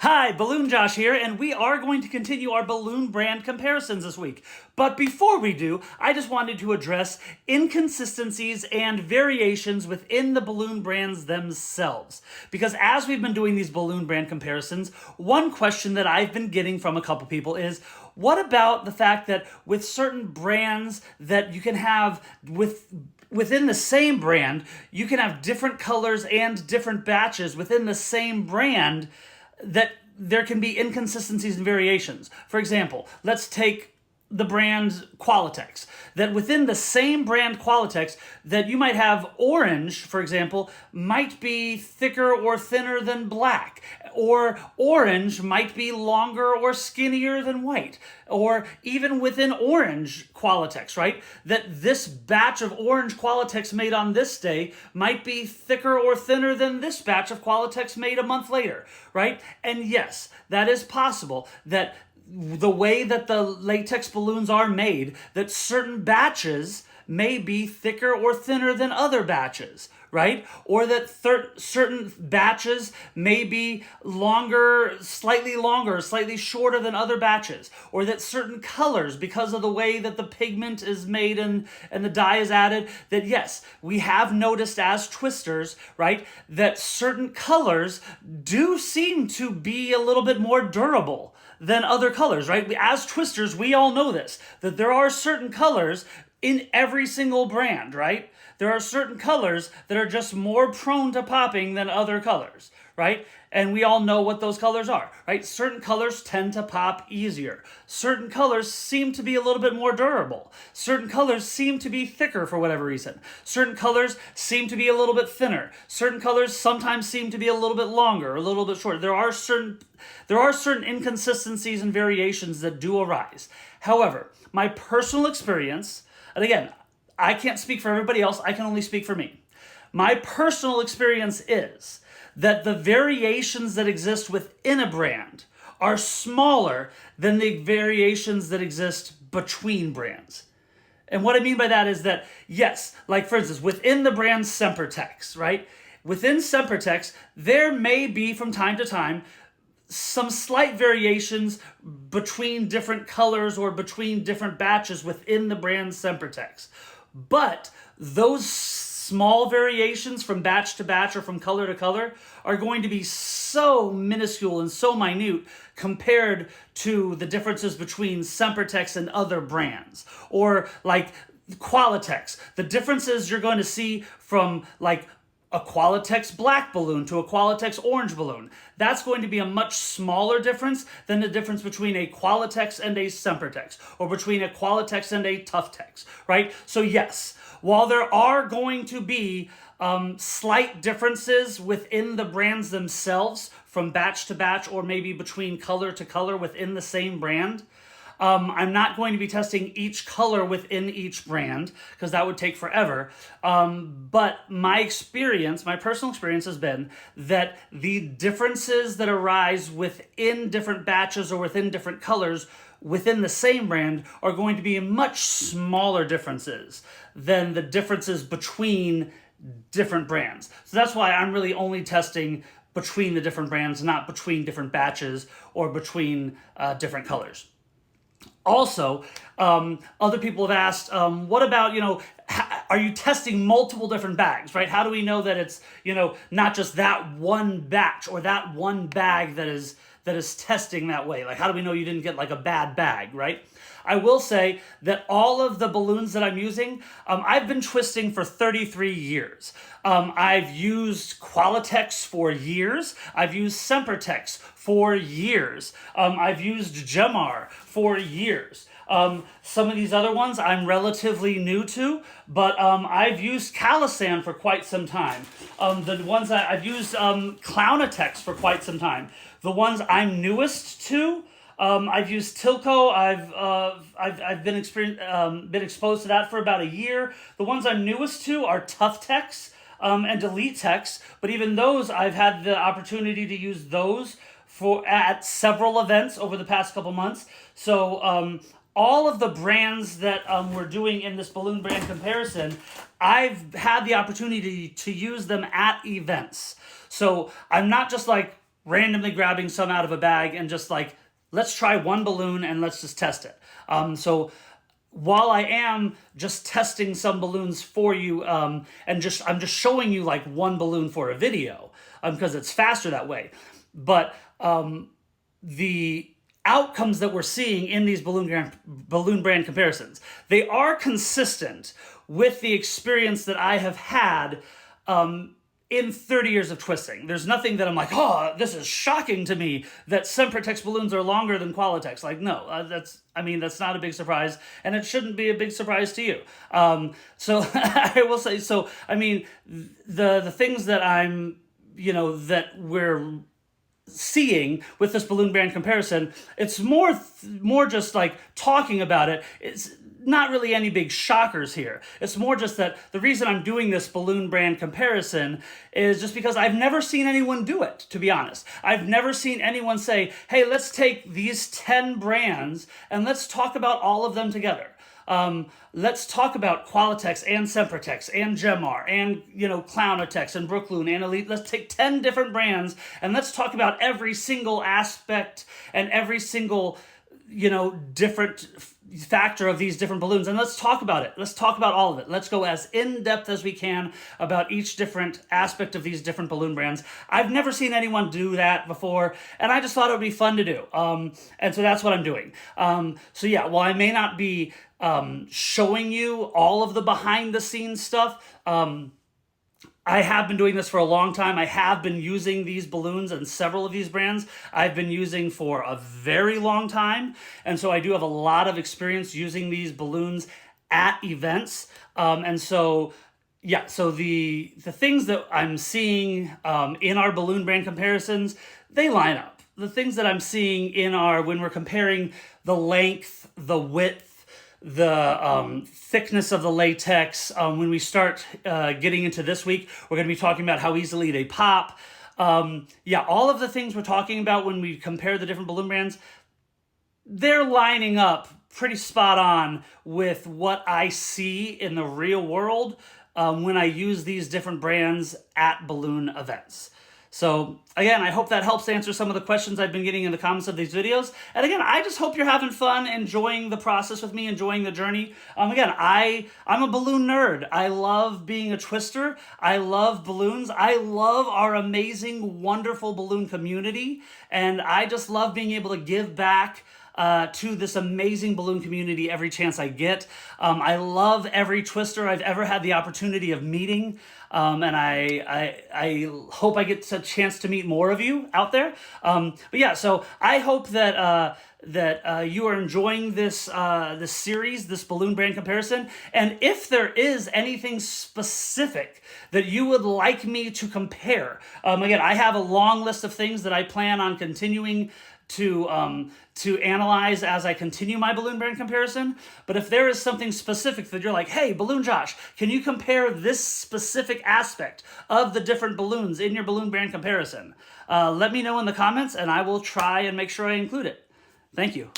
Hi, Balloon Josh here, and we are going to continue our balloon brand comparisons this week. But before we do, I just wanted to address inconsistencies and variations within the balloon brands themselves. Because as we've been doing these balloon brand comparisons, one question that I've been getting from a couple people is, what about the fact that with certain brands that you can have within the same brand, you can have different colors and different batches within the same brand, that there can be inconsistencies and variations. For example, let's take the brand Qualatex. That within the same brand Qualatex, that you might have orange, for example, might be thicker or thinner than black. Or orange might be longer or skinnier than white. Or even within orange Qualatex, right? That this batch of orange Qualatex made on this day might be thicker or thinner than this batch of Qualatex made a month later, right? And yes, that is possible that the way that the latex balloons are made, that certain batches may be thicker or thinner than other batches, right? Or that certain batches may be slightly longer, slightly shorter than other batches. Or that certain colors, because of the way that the pigment is made and the dye is added, that yes, we have noticed as twisters, right, that certain colors do seem to be a little bit more durable than other colors, right? As twisters, we all know this, that there are certain colors in every single brand, right? There are certain colors that are just more prone to popping than other colors, right? And we all know what those colors are, right? Certain colors tend to pop easier. Certain colors seem to be a little bit more durable. Certain colors seem to be thicker for whatever reason. Certain colors seem to be a little bit thinner. Certain colors sometimes seem to be a little bit longer, a little bit shorter. There are certain inconsistencies and variations that do arise. However, my personal experience, and again, I can't speak for everybody else, I can only speak for me. My personal experience is that the variations that exist within a brand are smaller than the variations that exist between brands. And what I mean by that is that, yes, like for instance, within the brand Sempertex, right? Within Sempertex, there may be from time to time some slight variations between different colors or between different batches within the brand Sempertex. But those small variations from batch to batch or from color to color are going to be so minuscule and so minute compared to the differences between Sempertex and other brands. Or like Qualatex, the differences you're going to see from like a Qualatex black balloon to a Qualatex orange balloon. That's going to be a much smaller difference than the difference between a Qualatex and a Sempertex, or between a Qualatex and a Tuftex, right? So yes, while there are going to be slight differences within the brands themselves from batch to batch, or maybe between color to color within the same brand, I'm not going to be testing each color within each brand because that would take forever. But my personal experience has been that the differences that arise within different batches or within different colors within the same brand are going to be much smaller differences than the differences between different brands. So that's why I'm really only testing between the different brands, not between different batches or between different colors. Also, other people have asked, what about, are you testing multiple different bags, right? How do we know that it's, not just that one batch or that one bag that is testing that way? Like, how do we know you didn't get like a bad bag, right? I will say that all of the balloons that I'm using, I've been twisting for 33 years. I've used Qualatex for years. I've used Sempertex for years. I've used Gemar for years. Some of these other ones I'm relatively new to, but I've used Calisan for quite some time. The ones I've used Clownatex for quite some time. The ones I'm newest to, I've used Tilco. I've been exposed to that for about a year. The ones I'm newest to are Tuftex and Deletex, but even those I've had the opportunity to use those at several events over the past couple months. So all of the brands that we're doing in this balloon brand comparison, I've had the opportunity to use them at events. So I'm not just like randomly grabbing some out of a bag and just like, let's try one balloon and let's just test it. So while I am just testing some balloons for you, and I'm just showing you like one balloon for a video, because it's faster that way. But the outcomes that we're seeing in these balloon brand comparisons, they are consistent with the experience that I have had in 30 years of twisting. There's nothing that I'm like, oh, this is shocking to me that Sempertex balloons are longer than Qualatex. Like, no, that's not a big surprise, and it shouldn't be a big surprise to you. So I will say, so, I mean, the things that that we're seeing with this balloon brand comparison, it's more just like talking about it. It's not really any big shockers here. It's more just that the reason I'm doing this balloon brand comparison is just because I've never seen anyone do it, to be honest. I've never seen anyone say, hey, let's take these 10 brands and let's talk about all of them together. Let's talk about Qualatex and Sempertex and Gemar and, Clownatex and Brookloon and Elite. Let's take 10 different brands and let's talk about every single aspect and every single, different factor of these different balloons, and let's talk about it. Let's talk about all of it. Let's go as in-depth as we can about each different aspect of these different balloon brands. I've never seen anyone do that before, and I just thought it would be fun to do. And so that's what I'm doing. So yeah, while I may not be showing you all of the behind-the-scenes stuff, I have been doing this for a long time. I have been using these balloons and several of these brands I've been using for a very long time. And so I do have a lot of experience using these balloons at events. And so, yeah, so the things that I'm seeing in our balloon brand comparisons, they line up. The things that I'm seeing when we're comparing the length, the width, the thickness of the latex. When we start getting into this week, we're going to be talking about how easily they pop. Yeah, all of the things we're talking about when we compare the different balloon brands, they're lining up pretty spot on with what I see in the real world when I use these different brands at balloon events. So again, I hope that helps answer some of the questions I've been getting in the comments of these videos. And again, I just hope you're having fun, enjoying the process with me, enjoying the journey. Again, I'm a balloon nerd. I love being a twister. I love balloons. I love our amazing, wonderful balloon community. And I just love being able to give back to this amazing balloon community every chance I get. I love every twister I've ever had the opportunity of meeting. And I hope I get a chance to meet more of you out there. But yeah, so I hope that you are enjoying this series, this balloon brand comparison. And if there is anything specific that you would like me to compare, again, I have a long list of things that I plan on continuing to analyze as I continue my balloon brand comparison. But if there is something specific that you're like, hey, Balloon Josh, can you compare this specific aspect of the different balloons in your balloon brand comparison? Let me know in the comments and I will try and make sure I include it. Thank you.